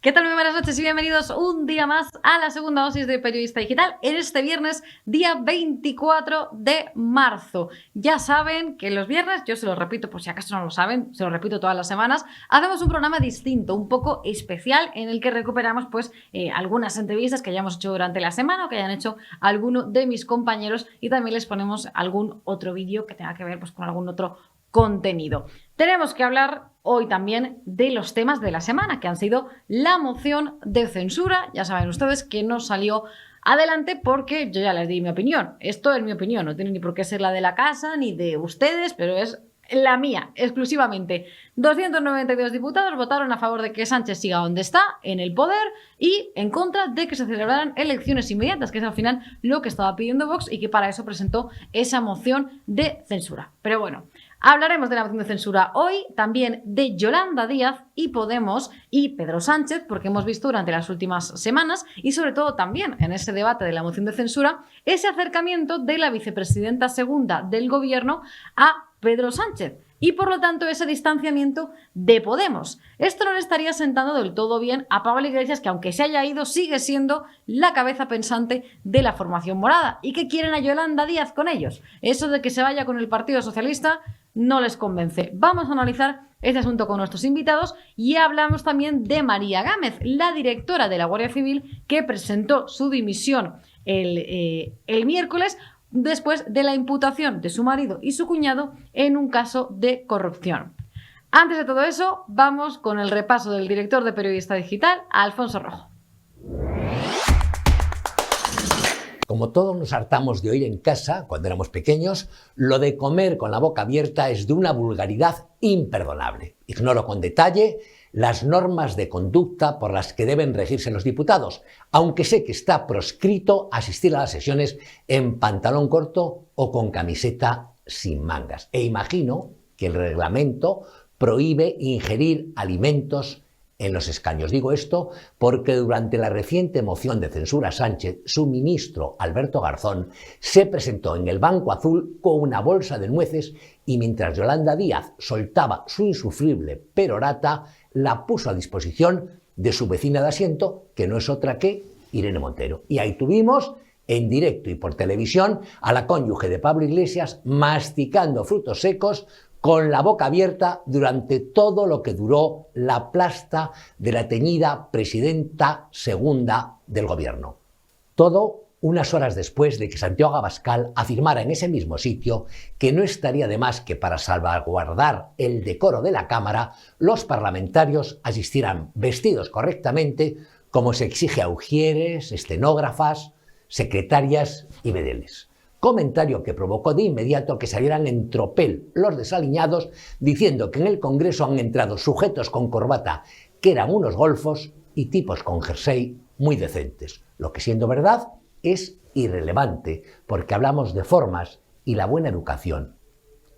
¿Qué tal? Muy buenas noches y bienvenidos un día más a la segunda dosis de Periodista Digital en este viernes, día 24 de marzo. Ya saben que los viernes, yo se los repito por si acaso no lo saben, se lo repito todas las semanas, hacemos un programa distinto, un poco especial, en el que recuperamos algunas entrevistas que hayamos hecho durante la semana o que hayan hecho alguno de mis compañeros, y también les ponemos algún otro vídeo que tenga que ver con algún otro contenido. Tenemos que hablar hoy también de los temas de la semana, que han sido la moción de censura. Ya saben ustedes que no salió adelante porque yo ya les di mi opinión. Esto es mi opinión, no tiene ni por qué ser la de la casa ni de ustedes, pero es la mía, exclusivamente. 292 diputados votaron a favor de que Sánchez siga donde está, en el poder, y en contra de que se celebraran elecciones inmediatas, que es al final lo que estaba pidiendo Vox y que para eso presentó esa moción de censura. Pero bueno, hablaremos de la moción de censura hoy, también de Yolanda Díaz y Podemos y Pedro Sánchez, porque hemos visto durante las últimas semanas, y sobre todo también en ese debate de la moción de censura, ese acercamiento de la vicepresidenta segunda del gobierno a Pedro Sánchez, y por lo tanto ese distanciamiento de Podemos. Esto no le estaría sentando del todo bien a Pablo Iglesias, que aunque se haya ido sigue siendo la cabeza pensante de la formación morada. ¿Y qué quieren a Yolanda Díaz con ellos? Eso de que se vaya con el Partido Socialista no les convence. Vamos a analizar este asunto con nuestros invitados y hablamos también de María Gámez, la directora de la Guardia Civil, que presentó su dimisión el miércoles después de la imputación de su marido y su cuñado en un caso de corrupción. Antes de todo eso, vamos con el repaso del director de Periodista Digital, Alfonso Rojo. Como todos nos hartamos de oír en casa, cuando éramos pequeños, lo de comer con la boca abierta es de una vulgaridad imperdonable. Ignoro con detalle las normas de conducta por las que deben regirse los diputados, aunque sé que está proscrito asistir a las sesiones en pantalón corto o con camiseta sin mangas. E imagino que el reglamento prohíbe ingerir alimentos en los escaños. Digo esto porque durante la reciente moción de censura a Sánchez, su ministro Alberto Garzón se presentó en el Banco Azul con una bolsa de nueces y mientras Yolanda Díaz soltaba su insufrible perorata, la puso a disposición de su vecina de asiento, que no es otra que Irene Montero. Y ahí tuvimos, en directo y por televisión, a la cónyuge de Pablo Iglesias masticando frutos secos con la boca abierta durante todo lo que duró la plasta de la teñida presidenta segunda del gobierno. Todo unas horas después de que Santiago Abascal afirmara en ese mismo sitio que no estaría de más que para salvaguardar el decoro de la Cámara, los parlamentarios asistieran vestidos correctamente como se exige a ujieres, estenógrafas, secretarias y bedeles. Comentario que provocó de inmediato que salieran en tropel los desaliñados diciendo que en el Congreso han entrado sujetos con corbata que eran unos golfos y tipos con jersey muy decentes. Lo que, siendo verdad, es irrelevante porque hablamos de formas y la buena educación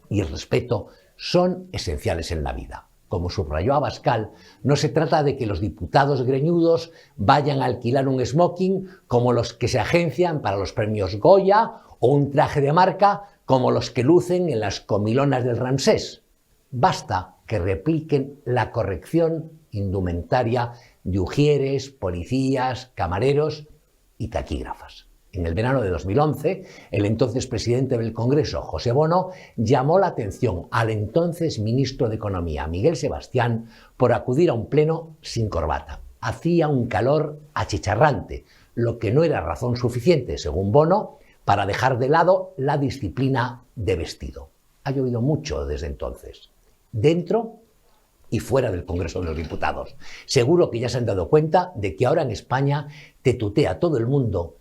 y el respeto son esenciales en la vida. Como subrayó Abascal, no se trata de que los diputados greñudos vayan a alquilar un smoking como los que se agencian para los premios Goya o un traje de marca como los que lucen en las comilonas del Ramsés. Basta que repliquen la corrección indumentaria de ujieres, policías, camareros y taquígrafas. En el verano de 2011, el entonces presidente del Congreso, José Bono, llamó la atención al entonces ministro de Economía, Miguel Sebastián, por acudir a un pleno sin corbata. Hacía un calor achicharrante, lo que no era razón suficiente, según Bono, para dejar de lado la disciplina de vestido. Ha llovido mucho desde entonces, dentro y fuera del Congreso de los Diputados. Seguro que ya se han dado cuenta de que ahora en España te tutea todo el mundo,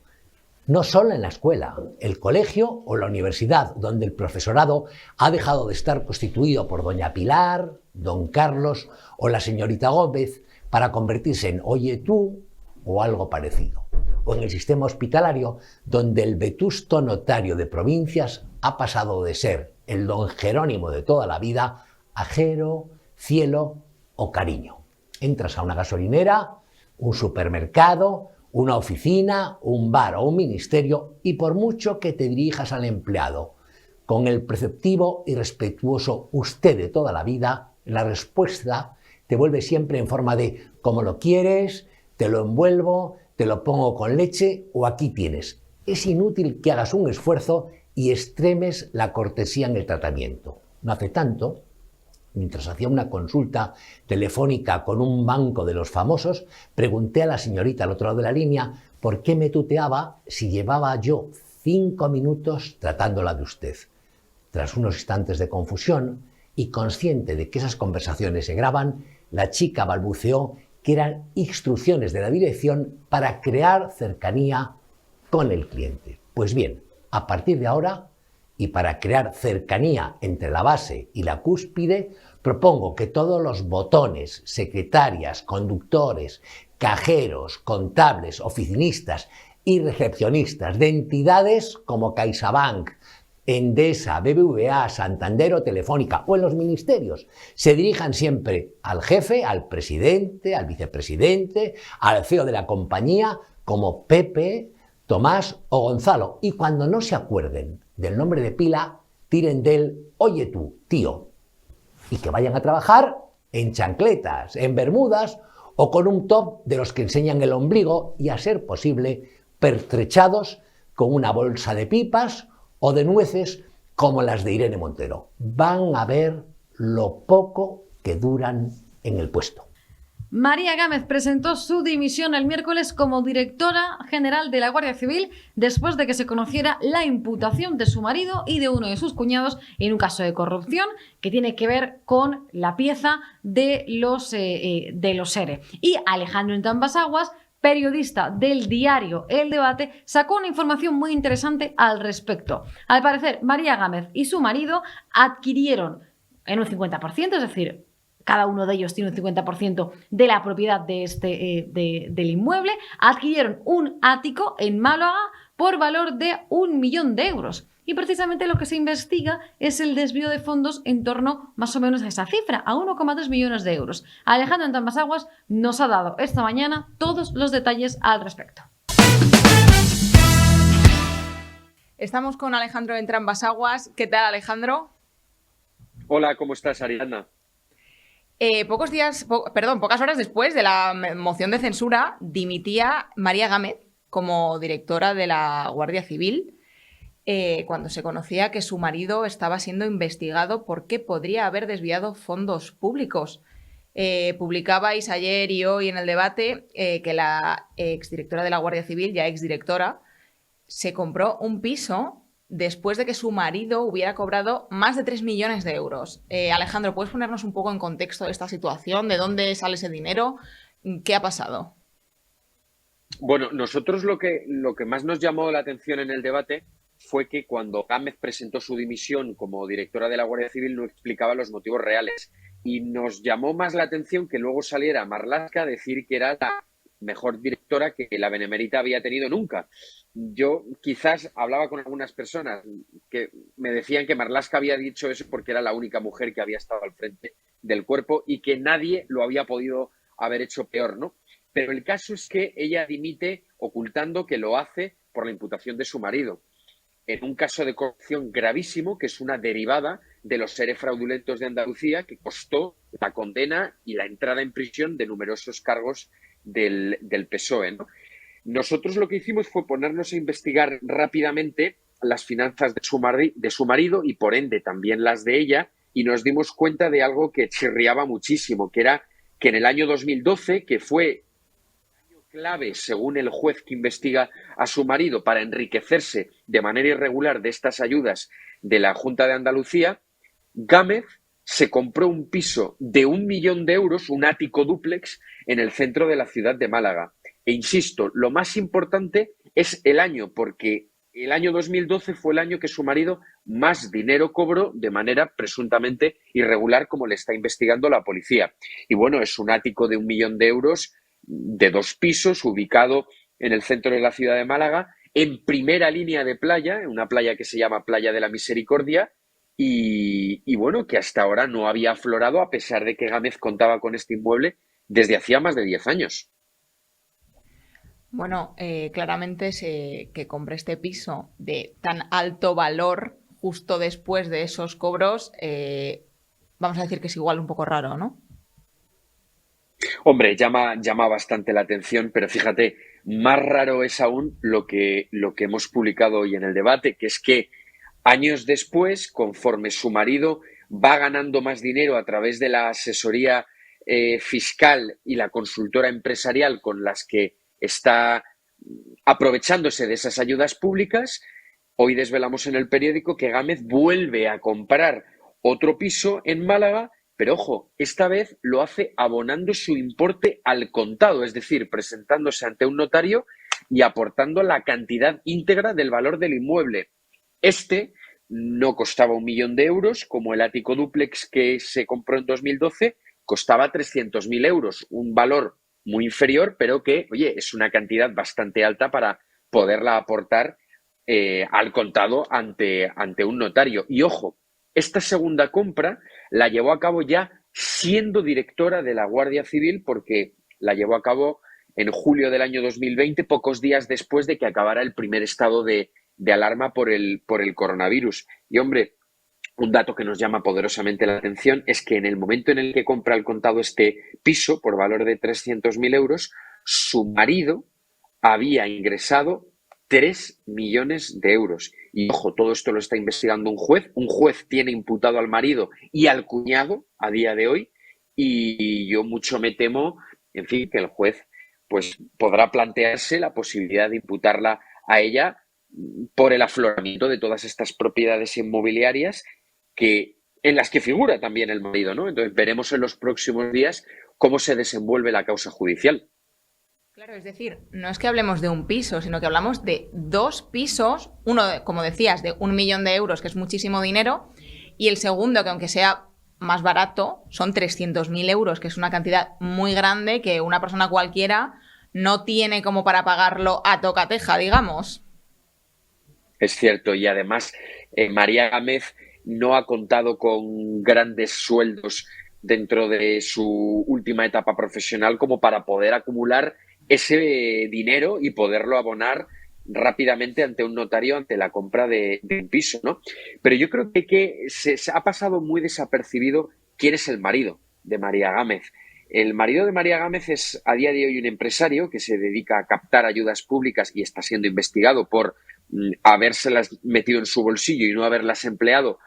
no solo en la escuela, el colegio o la universidad, donde el profesorado ha dejado de estar constituido por doña Pilar, don Carlos o la señorita Gómez para convertirse en oye tú o algo parecido. O en el sistema hospitalario, donde el vetusto notario de provincias ha pasado de ser el don Jerónimo de toda la vida a Jero, Cielo o Cariño. Entras a una gasolinera, un supermercado, una oficina, un bar o un ministerio y por mucho que te dirijas al empleado con el preceptivo y respetuoso usted de toda la vida, la respuesta te vuelve siempre en forma de ¿cómo lo quieres?, te lo envuelvo, te lo pongo con leche o aquí tienes. Es inútil que hagas un esfuerzo y extremes la cortesía en el tratamiento. No hace tanto, mientras hacía una consulta telefónica con un banco de los famosos, pregunté a la señorita al otro lado de la línea por qué me tuteaba si llevaba yo 5 minutos tratándola de usted. Tras unos instantes de confusión y consciente de que esas conversaciones se graban, la chica balbuceó que eran instrucciones de la dirección para crear cercanía con el cliente. Pues bien, a partir de ahora, y para crear cercanía entre la base y la cúspide, propongo que todos los botones, secretarias, conductores, cajeros, contables, oficinistas y recepcionistas de entidades como CaixaBank, Endesa, BBVA, Santander o Telefónica o en los ministerios se dirijan siempre al jefe, al presidente, al vicepresidente, al CEO de la compañía como Pepe, Tomás o Gonzalo, y cuando no se acuerden del nombre de pila, tiren del oye tú, tío, y que vayan a trabajar en chancletas, en bermudas o con un top de los que enseñan el ombligo y, a ser posible, pertrechados con una bolsa de pipas o de nueces como las de Irene Montero. Van a ver lo poco que duran en el puesto. María Gámez presentó su dimisión el miércoles como directora general de la Guardia Civil después de que se conociera la imputación de su marido y de uno de sus cuñados en un caso de corrupción que tiene que ver con la pieza de los ERE. Y Alejandro Entambasaguas, periodista del diario El Debate, sacó una información muy interesante al respecto. Al parecer, María Gámez y su marido adquirieron en un 50%, es decir, cada uno de ellos tiene un 50% de la propiedad de del inmueble, adquirieron un ático en Málaga por valor de 1 millón de euros. Y precisamente lo que se investiga es el desvío de fondos en torno más o menos a esa cifra, a 1,3 millones de euros. Alejandro Entambasaguas nos ha dado esta mañana todos los detalles al respecto. Estamos con Alejandro Entambasaguas. ¿Qué tal, Alejandro? Hola, ¿cómo estás, Ariadna? Pocas horas después de la moción de censura, dimitía María Gámez como directora de la Guardia Civil cuando se conocía que su marido estaba siendo investigado porque podría haber desviado fondos públicos. Publicabais ayer y hoy en El Debate que la exdirectora de la Guardia Civil, ya exdirectora, se compró un piso después de que su marido hubiera cobrado más de 3 millones de euros. Alejandro, ¿puedes ponernos un poco en contexto de esta situación? ¿De dónde sale ese dinero? ¿Qué ha pasado? Bueno, nosotros lo que más nos llamó la atención en El Debate fue que cuando Gámez presentó su dimisión como directora de la Guardia Civil no explicaba los motivos reales. Y nos llamó más la atención que luego saliera Marlaska a decir que era la mejor directora que la Benemérita había tenido nunca. Yo quizás hablaba con algunas personas que me decían que Marlaska había dicho eso porque era la única mujer que había estado al frente del cuerpo y que nadie lo había podido haber hecho peor, ¿no? Pero el caso es que ella dimite ocultando que lo hace por la imputación de su marido, en un caso de corrupción gravísimo que es una derivada de los ERE fraudulentos de Andalucía que costó la condena y la entrada en prisión de numerosos cargos del PSOE, ¿no? Nosotros lo que hicimos fue ponernos a investigar rápidamente las finanzas de su marido y por ende también las de ella, y nos dimos cuenta de algo que chirriaba muchísimo, que era que en el año 2012, que fue año clave según el juez que investiga a su marido para enriquecerse de manera irregular de estas ayudas de la Junta de Andalucía, Gámez se compró un piso de 1 millón de euros, un ático dúplex, en el centro de la ciudad de Málaga. E insisto, lo más importante es el año, porque el año 2012 fue el año que su marido más dinero cobró de manera presuntamente irregular, como le está investigando la policía. Y bueno, es un ático de 1 millón de euros, de 2 pisos, ubicado en el centro de la ciudad de Málaga, en primera línea de playa, en una playa que se llama Playa de la Misericordia, y bueno, que hasta ahora no había aflorado a pesar de que Gámez contaba con este inmueble desde hacía más de 10 años. Bueno, claramente que compre este piso de tan alto valor justo después de esos cobros, vamos a decir que es igual un poco raro, ¿no? Hombre, llama bastante la atención, pero fíjate, más raro es aún lo que hemos publicado hoy en el debate, que es que años después, conforme su marido va ganando más dinero a través de la asesoría fiscal y la consultora empresarial con las que está aprovechándose de esas ayudas públicas, hoy desvelamos en el periódico que Gámez vuelve a comprar otro piso en Málaga, pero ojo, esta vez lo hace abonando su importe al contado, es decir, presentándose ante un notario y aportando la cantidad íntegra del valor del inmueble. Este no costaba 1 millón de euros, como el ático dúplex que se compró en 2012, costaba 300.000 euros, un valor muy inferior, pero que, oye, es una cantidad bastante alta para poderla aportar al contado ante un notario. Y ojo, esta segunda compra la llevó a cabo ya siendo directora de la Guardia Civil, porque la llevó a cabo en julio del año 2020, pocos días después de que acabara el primer estado de alarma por el coronavirus. Y hombre, un dato que nos llama poderosamente la atención es que en el momento en el que compra al contado este piso por valor de 300.000 euros, su marido había ingresado 3 millones de euros. Y ojo, todo esto lo está investigando un juez. Un juez tiene imputado al marido y al cuñado a día de hoy. Y yo mucho me temo, en fin, que el juez pues podrá plantearse la posibilidad de imputarla a ella por el afloramiento de todas estas propiedades inmobiliarias en las que figura también el marido, ¿no? Entonces veremos en los próximos días cómo se desenvuelve la causa judicial. Claro, es decir, no es que hablemos de un piso, sino que hablamos de 2 pisos, uno, como decías, de 1 millón de euros, que es muchísimo dinero, y el segundo, que aunque sea más barato, son 300.000 euros, que es una cantidad muy grande que una persona cualquiera no tiene como para pagarlo a tocateja, digamos. Es cierto, y además María Gámez no ha contado con grandes sueldos dentro de su última etapa profesional como para poder acumular ese dinero y poderlo abonar rápidamente ante un notario ante la compra de un piso, ¿no? Pero yo creo que se ha pasado muy desapercibido quién es el marido de María Gámez. El marido de María Gámez es a día de hoy un empresario que se dedica a captar ayudas públicas y está siendo investigado por habérselas metido en su bolsillo y no haberlas empleado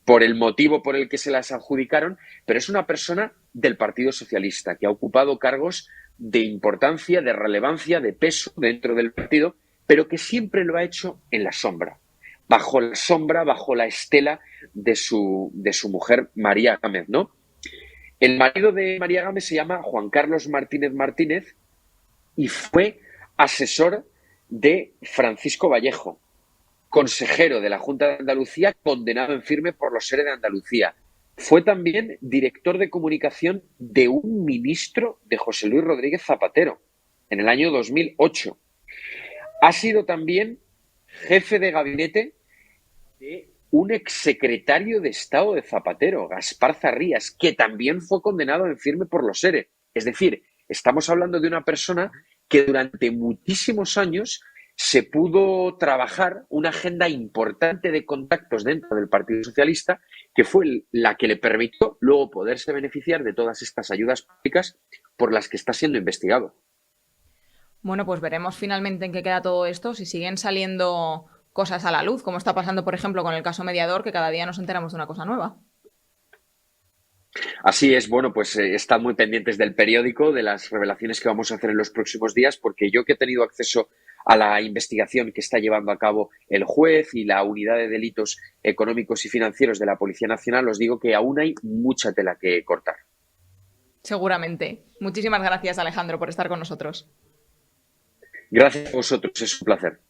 por el motivo por el que se las adjudicaron, pero es una persona del Partido Socialista que ha ocupado cargos de importancia, de relevancia, de peso dentro del partido, pero que siempre lo ha hecho en la sombra, bajo la estela de su mujer María Gámez, ¿no? El marido de María Gámez se llama Juan Carlos Martínez Martínez y fue asesor de Francisco Vallejo, consejero de la Junta de Andalucía, condenado en firme por los ERE de Andalucía. Fue también director de comunicación de un ministro de José Luis Rodríguez Zapatero en el año 2008. Ha sido también jefe de gabinete de un exsecretario de Estado de Zapatero, Gaspar Zarrías, que también fue condenado en firme por los ERE. Es decir, estamos hablando de una persona que durante muchísimos años se pudo trabajar una agenda importante de contactos dentro del Partido Socialista, que fue la que le permitió luego poderse beneficiar de todas estas ayudas públicas por las que está siendo investigado. Bueno, pues veremos finalmente en qué queda todo esto, si siguen saliendo cosas a la luz, como está pasando, por ejemplo, con el caso Mediador, que cada día nos enteramos de una cosa nueva. Así es, bueno, pues están muy pendientes del periódico, de las revelaciones que vamos a hacer en los próximos días, porque yo que he tenido acceso a la investigación que está llevando a cabo el juez y la Unidad de Delitos Económicos y Financieros de la Policía Nacional, os digo que aún hay mucha tela que cortar. Seguramente. Muchísimas gracias, Alejandro, por estar con nosotros. Gracias a vosotros, es un placer.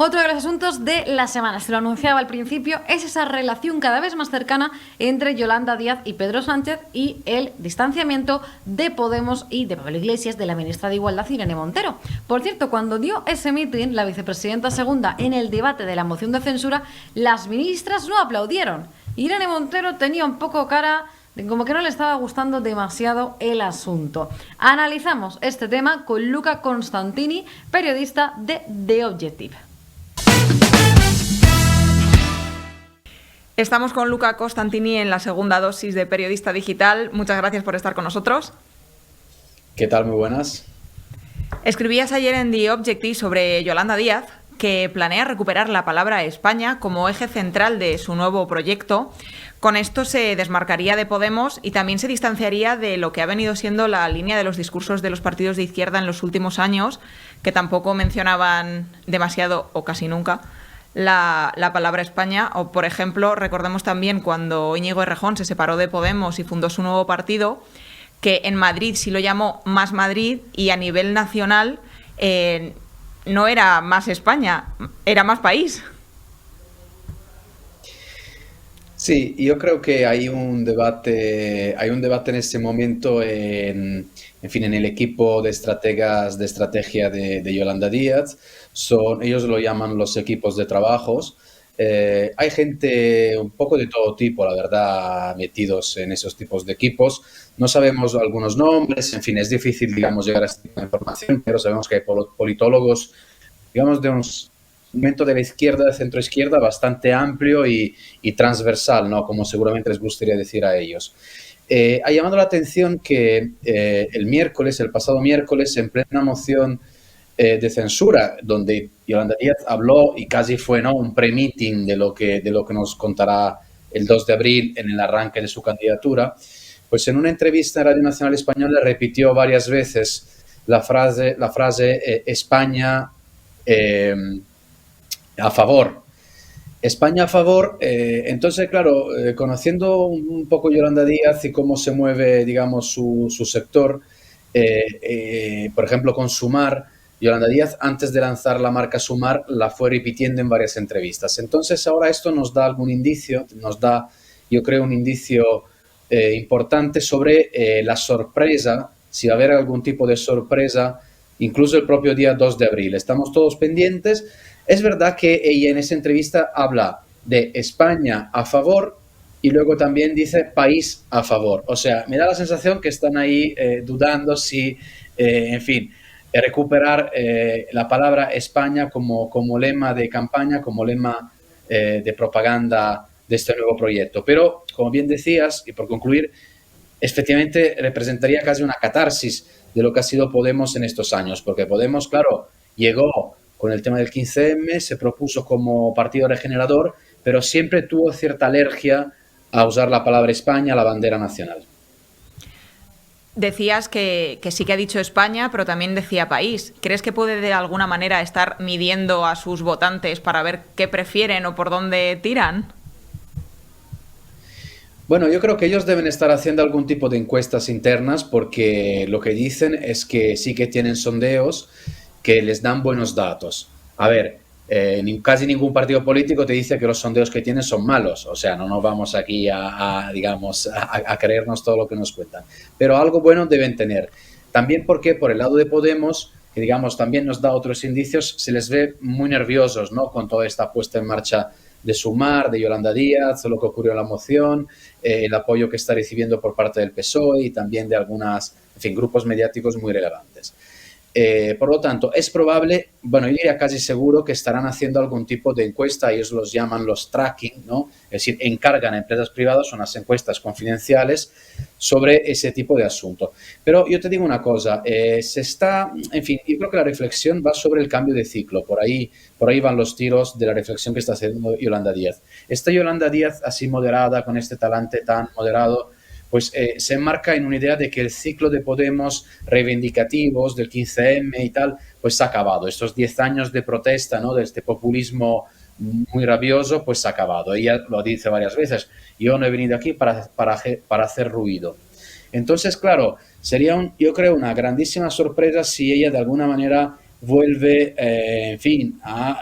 Otro de los asuntos de la semana, se lo anunciaba al principio, es esa relación cada vez más cercana entre Yolanda Díaz y Pedro Sánchez y el distanciamiento de Podemos y de Pablo Iglesias de la ministra de Igualdad, Irene Montero. Por cierto, cuando dio ese mitin la vicepresidenta segunda en el debate de la moción de censura, las ministras no aplaudieron. Irene Montero tenía un poco cara de como que no le estaba gustando demasiado el asunto. Analizamos este tema con Luca Constantini, periodista de The Objective. Estamos con Luca Costantini en la segunda dosis de Periodista Digital. Muchas gracias por estar con nosotros. ¿Qué tal? Muy buenas. Escribías ayer en The Objective sobre Yolanda Díaz, que planea recuperar la palabra España como eje central de su nuevo proyecto. Con esto se desmarcaría de Podemos y también se distanciaría de lo que ha venido siendo la línea de los discursos de los partidos de izquierda en los últimos años, que tampoco mencionaban demasiado o casi nunca la palabra España. O, por ejemplo, recordemos también cuando Íñigo Errejón se separó de Podemos y fundó su nuevo partido, que en Madrid sí lo llamó Más Madrid y a nivel nacional no era Más España, era Más País. Sí, yo creo que hay un debate en este momento en el equipo de estrategas de estrategia de Yolanda Díaz. Ellos lo llaman los equipos de trabajos. Hay gente un poco de todo tipo, la verdad, metidos en esos tipos de equipos. No sabemos algunos nombres, en fin, es difícil, digamos, llegar a esta información, pero sabemos que hay politólogos, digamos, de un segmento de la izquierda, de centro-izquierda, bastante amplio y transversal, ¿no? Como seguramente les gustaría decir a ellos. Ha llamado la atención que el pasado miércoles, en plena moción de censura, donde Yolanda Díaz habló y casi fue, ¿no?, un pre-meeting de lo que nos contará el 2 de abril en el arranque de su candidatura, pues en una entrevista en Radio Nacional Española repitió varias veces la frase España a favor. España a favor. Entonces, claro, conociendo un poco Yolanda Díaz y cómo se mueve, digamos, su sector, por ejemplo, con Sumar, Yolanda Díaz, antes de lanzar la marca Sumar, la fue repitiendo en varias entrevistas. Entonces, ahora esto nos da algún indicio, yo creo, un indicio importante sobre la sorpresa, si va a haber algún tipo de sorpresa, incluso el propio día 2 de abril. Estamos todos pendientes. Es verdad que ella en esa entrevista habla de España a favor y luego también dice país a favor. O sea, me da la sensación que están ahí dudando si, en fin, recuperar la palabra España como lema de campaña, como lema de propaganda de este nuevo proyecto. Pero, como bien decías, y por concluir, efectivamente representaría casi una catarsis de lo que ha sido Podemos en estos años, porque Podemos, claro, llegó con el tema del 15M, se propuso como partido regenerador, pero siempre tuvo cierta alergia a usar la palabra España, la bandera nacional. Decías que sí que ha dicho España, pero también decía país. ¿Crees que puede de alguna manera estar midiendo a sus votantes para ver qué prefieren o por dónde tiran? Bueno, yo creo que ellos deben estar haciendo algún tipo de encuestas internas porque lo que dicen es que sí que tienen sondeos que les dan buenos datos. A ver, casi ningún partido político te dice que los sondeos que tienen son malos. O sea, no nos vamos aquí a creernos todo lo que nos cuentan. Pero algo bueno deben tener. También porque por el lado de Podemos, que digamos también nos da otros indicios, se les ve muy nerviosos, ¿no?, con toda esta puesta en marcha de Sumar, de Yolanda Díaz, lo que ocurrió en la moción, el apoyo que está recibiendo por parte del PSOE y también de grupos mediáticos muy relevantes. Por lo tanto, es probable, bueno, yo diría casi seguro que estarán haciendo algún tipo de encuesta, ellos los llaman los tracking, ¿no? Es decir, encargan a empresas privadas unas encuestas confidenciales sobre ese tipo de asunto. Pero yo te digo una cosa, yo creo que la reflexión va sobre el cambio de ciclo, por ahí van los tiros de la reflexión que está haciendo Yolanda Díaz. Esta Yolanda Díaz, así moderada, con este talante tan moderado, pues se enmarca en una idea de que el ciclo de Podemos reivindicativos del 15M y tal, pues se ha acabado. Estos 10 años de protesta, ¿no?, de este populismo muy rabioso, pues se ha acabado. Ella lo dice varias veces, yo no he venido aquí para hacer ruido. Entonces, claro, sería, yo creo, una grandísima sorpresa si ella de alguna manera vuelve, a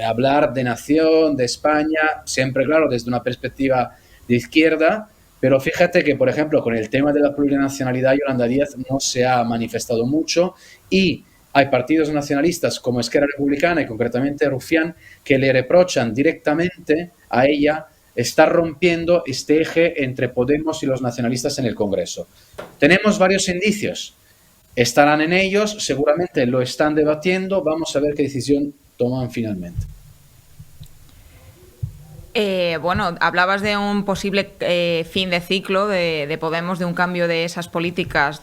hablar de nación, de España, siempre, claro, desde una perspectiva de izquierda. Pero fíjate que, por ejemplo, con el tema de la plurinacionalidad, Yolanda Díaz no se ha manifestado mucho y hay partidos nacionalistas como Esquerra Republicana y concretamente Rufián que le reprochan directamente a ella estar rompiendo este eje entre Podemos y los nacionalistas en el Congreso. Tenemos varios indicios. Estarán en ellos, seguramente lo están debatiendo. Vamos a ver qué decisión toman finalmente. Bueno, hablabas de un posible fin de ciclo de Podemos, de un cambio de esas políticas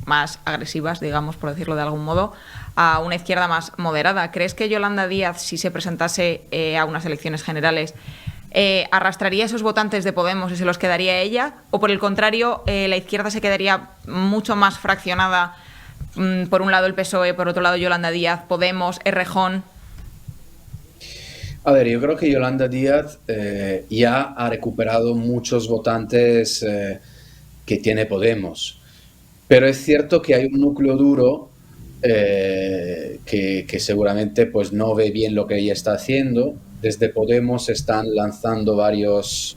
más agresivas, digamos, por decirlo de algún modo, a una izquierda más moderada. ¿Crees que Yolanda Díaz, si se presentase a unas elecciones generales, arrastraría esos votantes de Podemos y se los quedaría ella? ¿O por el contrario, la izquierda se quedaría mucho más fraccionada? Por un lado el PSOE, por otro lado Yolanda Díaz, Podemos, Errejón. A ver, yo creo que Yolanda Díaz ya ha recuperado muchos votantes que tiene Podemos, pero es cierto que hay un núcleo duro que seguramente pues no ve bien lo que ella está haciendo. Desde Podemos están lanzando varios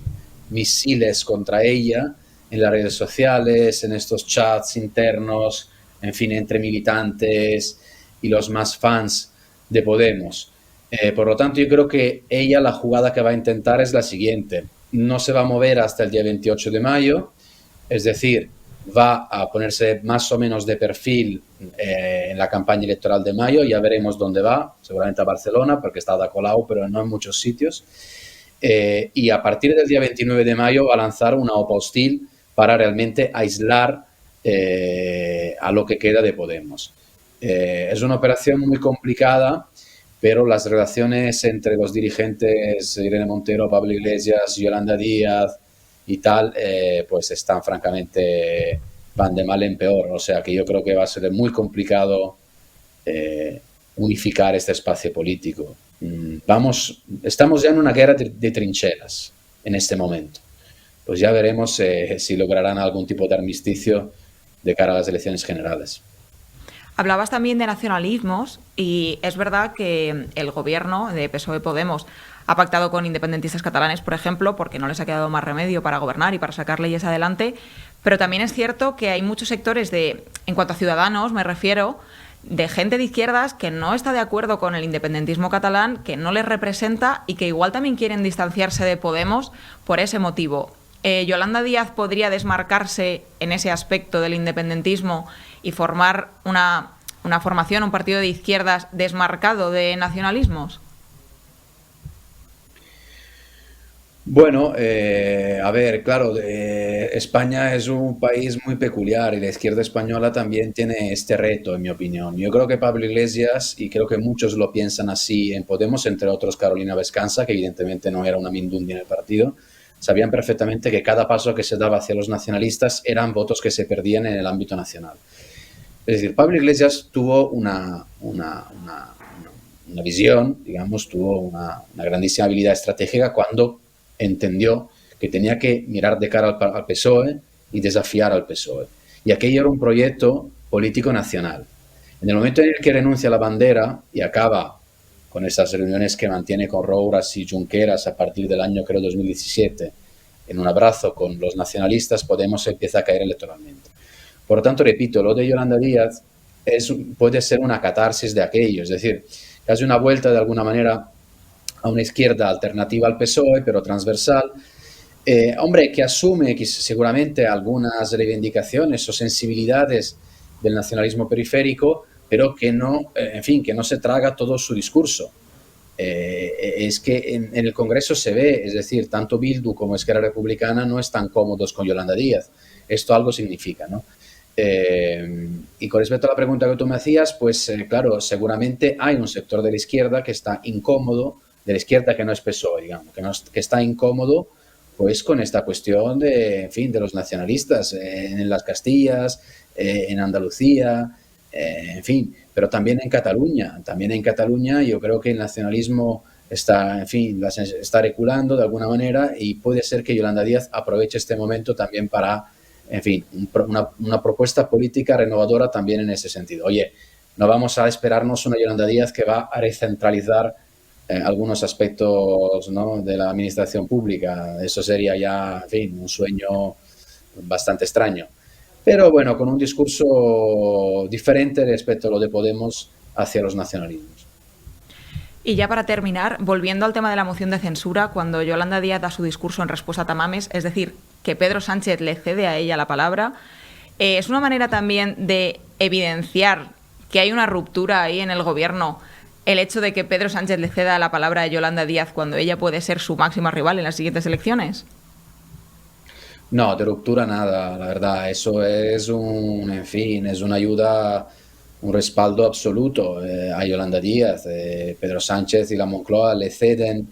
misiles contra ella en las redes sociales, en estos chats internos, en fin, entre militantes y los más fans de Podemos. Por lo tanto, yo creo que ella, la jugada que va a intentar es la siguiente. No se va a mover hasta el día 28 de mayo, es decir, va a ponerse más o menos de perfil en la campaña electoral de mayo. Ya veremos dónde va, seguramente a Barcelona, porque está de Colau, pero no en muchos sitios. Y a partir del día 29 de mayo va a lanzar una OPA hostil para realmente aislar a lo que queda de Podemos. Es una operación muy complicada, pero las relaciones entre los dirigentes Irene Montero, Pablo Iglesias, Yolanda Díaz y tal, pues están francamente, van de mal en peor. O sea que yo creo que va a ser muy complicado unificar este espacio político. Estamos ya en una guerra de trincheras en este momento. Pues ya veremos si lograrán algún tipo de armisticio de cara a las elecciones generales. Hablabas también de nacionalismos y es verdad que el gobierno de PSOE-Podemos ha pactado con independentistas catalanes, por ejemplo, porque no les ha quedado más remedio para gobernar y para sacar leyes adelante, pero también es cierto que hay muchos sectores en cuanto a ciudadanos, me refiero, de gente de izquierdas que no está de acuerdo con el independentismo catalán, que no les representa y que igual también quieren distanciarse de Podemos por ese motivo. ¿Yolanda Díaz podría desmarcarse en ese aspecto del independentismo y formar una formación, un partido de izquierdas desmarcado de nacionalismos? Bueno, a ver, claro, España es un país muy peculiar y la izquierda española también tiene este reto, en mi opinión. Yo creo que Pablo Iglesias, y creo que muchos lo piensan así en Podemos, entre otros Carolina Vescanza, que evidentemente no era una mindundi en el partido, sabían perfectamente que cada paso que se daba hacia los nacionalistas eran votos que se perdían en el ámbito nacional. Es decir, Pablo Iglesias tuvo una visión, digamos, tuvo una grandísima habilidad estratégica cuando entendió que tenía que mirar de cara al PSOE y desafiar al PSOE. Y aquello era un proyecto político nacional. En el momento en el que renuncia a la bandera y acaba con esas reuniones que mantiene con Rouras y Junqueras a partir del año, creo, 2017, en un abrazo con los nacionalistas, Podemos empieza a caer electoralmente. Por lo tanto, repito, lo de Yolanda Díaz puede ser una catarsis de aquello, es decir, casi una vuelta de alguna manera a una izquierda alternativa al PSOE, pero transversal, hombre, que asume que seguramente algunas reivindicaciones o sensibilidades del nacionalismo periférico, pero que no, en fin, que no se traga todo su discurso. Es que en el Congreso se ve, es decir, tanto Bildu como Esquerra Republicana no están cómodos con Yolanda Díaz. Esto algo significa, ¿no? Y con respecto a la pregunta que tú me hacías, pues claro, seguramente hay un sector de la izquierda que está incómodo, de la izquierda que no es PSOE, digamos, que está incómodo pues con esta cuestión de, en fin, de los nacionalistas en las Castillas, en Andalucía, en fin, pero también en Cataluña. También en Cataluña yo creo que el nacionalismo está, en fin, está reculando de alguna manera y puede ser que Yolanda Díaz aproveche este momento también para, en fin, una propuesta política renovadora también en ese sentido. Oye, no vamos a esperarnos una Yolanda Díaz que va a recentralizar algunos aspectos, ¿no?, de la administración pública. Eso sería ya, en fin, un sueño bastante extraño. Pero bueno, con un discurso diferente respecto a lo de Podemos hacia los nacionalismos. Y ya para terminar, volviendo al tema de la moción de censura, cuando Yolanda Díaz da su discurso en respuesta a Tamames, es decir, que Pedro Sánchez le cede a ella la palabra, es una manera también de evidenciar que hay una ruptura ahí en el gobierno el hecho de que Pedro Sánchez le ceda la palabra a Yolanda Díaz cuando ella puede ser su máxima rival en las siguientes elecciones? No, de ruptura nada, la verdad. Eso es es una ayuda, un respaldo absoluto a Yolanda Díaz. Pedro Sánchez y la Moncloa le ceden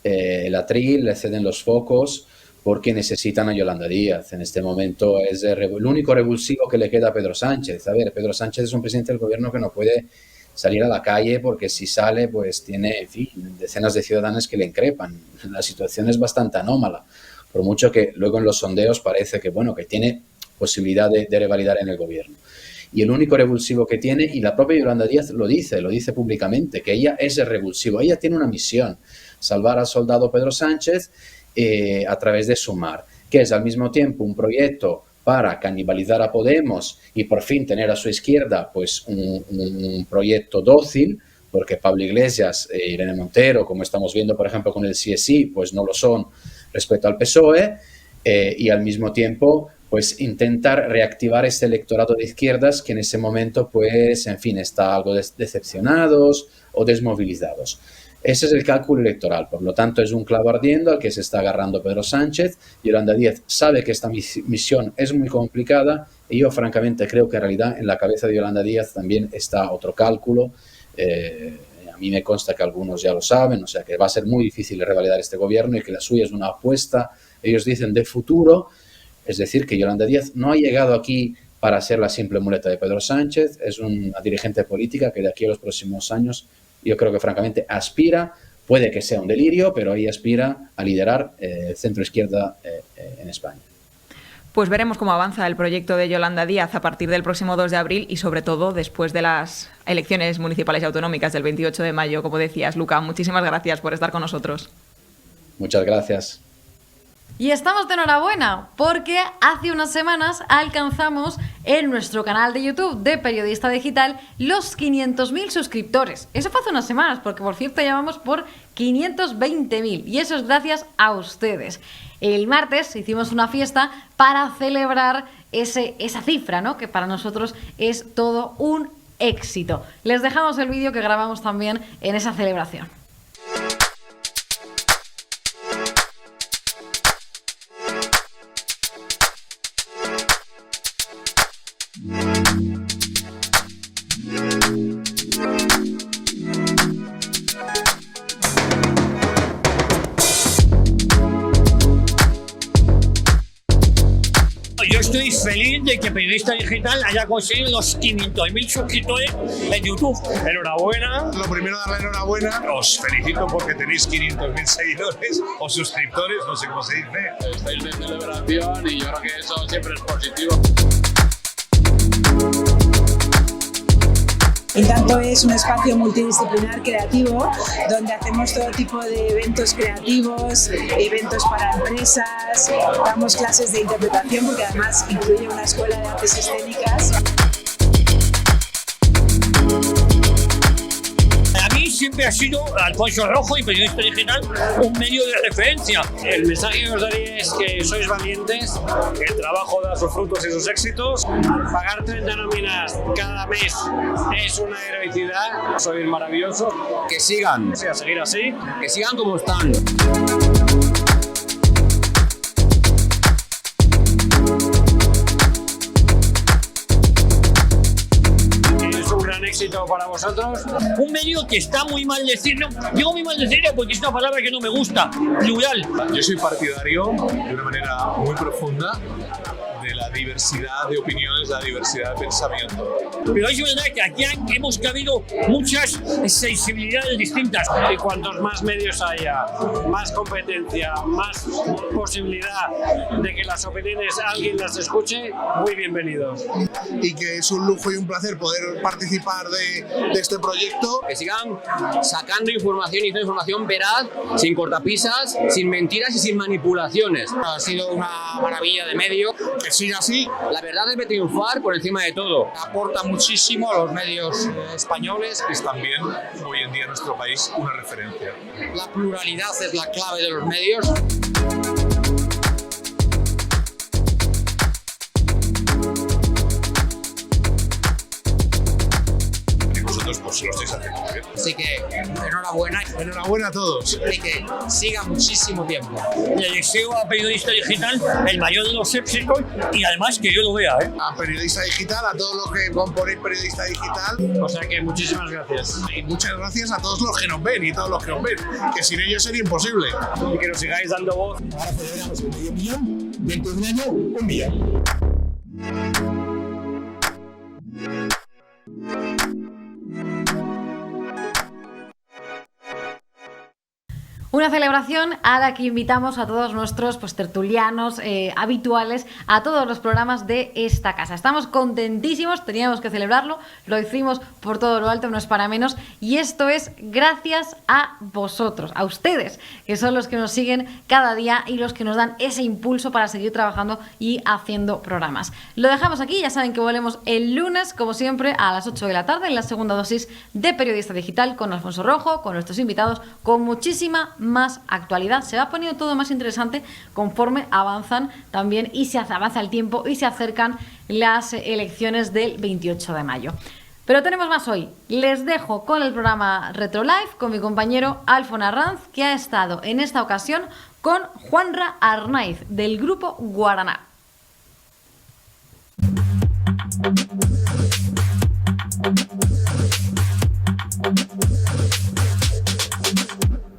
el atril, le ceden los focos porque necesitan a Yolanda Díaz. En este momento es el único revulsivo que le queda a Pedro Sánchez. A ver, Pedro Sánchez es un presidente del gobierno que no puede salir a la calle porque si sale pues tiene, en fin, decenas de ciudadanos que le increpan. La situación es bastante anómala. Por mucho que luego en los sondeos parece que, bueno, que tiene posibilidad de revalidar en el gobierno. Y el único revulsivo que tiene, y la propia Yolanda Díaz lo dice públicamente, que ella es el revulsivo. Ella tiene una misión, salvar al soldado Pedro Sánchez a través de Sumar, que es al mismo tiempo un proyecto para canibalizar a Podemos y por fin tener a su izquierda pues un proyecto dócil, porque Pablo Iglesias e Irene Montero, como estamos viendo por ejemplo con el CSI, pues no lo son respecto al PSOE, y al mismo tiempo pues intentar reactivar este electorado de izquierdas que en ese momento pues en fin está algo decepcionados o desmovilizados. Ese es el cálculo electoral, por lo tanto es un clavo ardiendo al que se está agarrando Pedro Sánchez. Yolanda Díaz sabe que esta misión es muy complicada y yo francamente creo que en realidad en la cabeza de Yolanda Díaz también está otro cálculo. A mí me consta que algunos ya lo saben, o sea que va a ser muy difícil revalidar este gobierno y que la suya es una apuesta, ellos dicen, de futuro. Es decir, que Yolanda Díaz no ha llegado aquí para ser la simple muleta de Pedro Sánchez, es una dirigente política que de aquí a los próximos años yo creo que francamente aspira, puede que sea un delirio, pero ella aspira a liderar centro-izquierda en España. Pues veremos cómo avanza el proyecto de Yolanda Díaz a partir del próximo 2 de abril y sobre todo después de las elecciones municipales y autonómicas del 28 de mayo, como decías, Luca. Muchísimas gracias por estar con nosotros. Muchas gracias. Y estamos de enhorabuena porque hace unas semanas alcanzamos en nuestro canal de YouTube de Periodista Digital los 500.000 suscriptores. Eso fue hace unas semanas porque por cierto ya vamos por 520.000 y eso es gracias a ustedes. El martes hicimos una fiesta para celebrar esa cifra, ¿no? Que para nosotros es todo un éxito. Les dejamos el vídeo que grabamos también en esa celebración. Yo estoy feliz de que Periodista Digital haya conseguido los 500.000 suscriptores en YouTube. Enhorabuena. Lo primero, darle enhorabuena. Os felicito porque tenéis 500.000 seguidores o suscriptores, no sé cómo se dice. Estáis de celebración y yo creo que eso siempre es positivo. Encanto es un espacio multidisciplinar creativo donde hacemos todo tipo de eventos creativos, eventos para empresas, damos clases de interpretación porque además incluye una escuela de artes escénicas. A mí siempre ha sido Alfonso Rojo y Periodista Digital un medio de referencia. El mensaje que os daría es que sois valientes, que el trabajo da sus frutos y sus éxitos. Pagar 30 nóminas cada mes es una heroicidad. Sois maravillosos. Que sigan. A seguir así. Que sigan como están. Éxito para vosotros. Un medio que está muy mal decirlo. Digo muy mal decirlo porque es una palabra que no me gusta. Plural. Yo soy partidario de una manera muy profunda de la diversidad de opiniones, la diversidad de pensamiento. Pero es verdad que aquí hemos cabido muchas sensibilidades distintas. Y cuantos más medios haya, más competencia, más posibilidad de que las opiniones alguien las escuche, muy bienvenidos. Y que es un lujo y un placer poder participar de este proyecto. Que sigan sacando información y haciendo información veraz, sin cortapisas, sin mentiras y sin manipulaciones. Ha sido una maravilla de medio. Que siga así. La verdad debe triunfar por encima de todo. Aporta muchísimo a los medios españoles. Es también hoy en día en nuestro país una referencia. La pluralidad es la clave de los medios. Pues lo estáis haciendo bien. Así que enhorabuena. Enhorabuena a todos. Y que siga muchísimo tiempo. Le deseo a Periodista Digital el mayor de los éxitos y además que yo lo vea, ¿eh? A Periodista Digital, a todos los que componéis Periodista Digital. O sea que muchísimas gracias. Y muchas gracias a todos los que nos ven y todos los que os ven, que sin ellos sería imposible. Y que nos sigáis dando voz. Ahora celebramos el medio millón, dentro de un año, 1 millón. Una celebración a la que invitamos a todos nuestros tertulianos habituales a todos los programas de esta casa. Estamos contentísimos, teníamos que celebrarlo, lo hicimos por todo lo alto, no es para menos, y esto es gracias a vosotros, a ustedes, que son los que nos siguen cada día y los que nos dan ese impulso para seguir trabajando y haciendo programas. Lo dejamos aquí, ya saben que volvemos el lunes, como siempre, a las 8 de la tarde, en la segunda dosis de Periodista Digital, con Alfonso Rojo, con nuestros invitados, con muchísima más actualidad. Se va poniendo todo más interesante conforme avanzan también y se avanza el tiempo y se acercan las elecciones del 28 de mayo. Pero tenemos más hoy. Les dejo con el programa Retro Live con mi compañero Alfon Arranz, que ha estado en esta ocasión con Juanra Arnaiz del grupo Guaraná.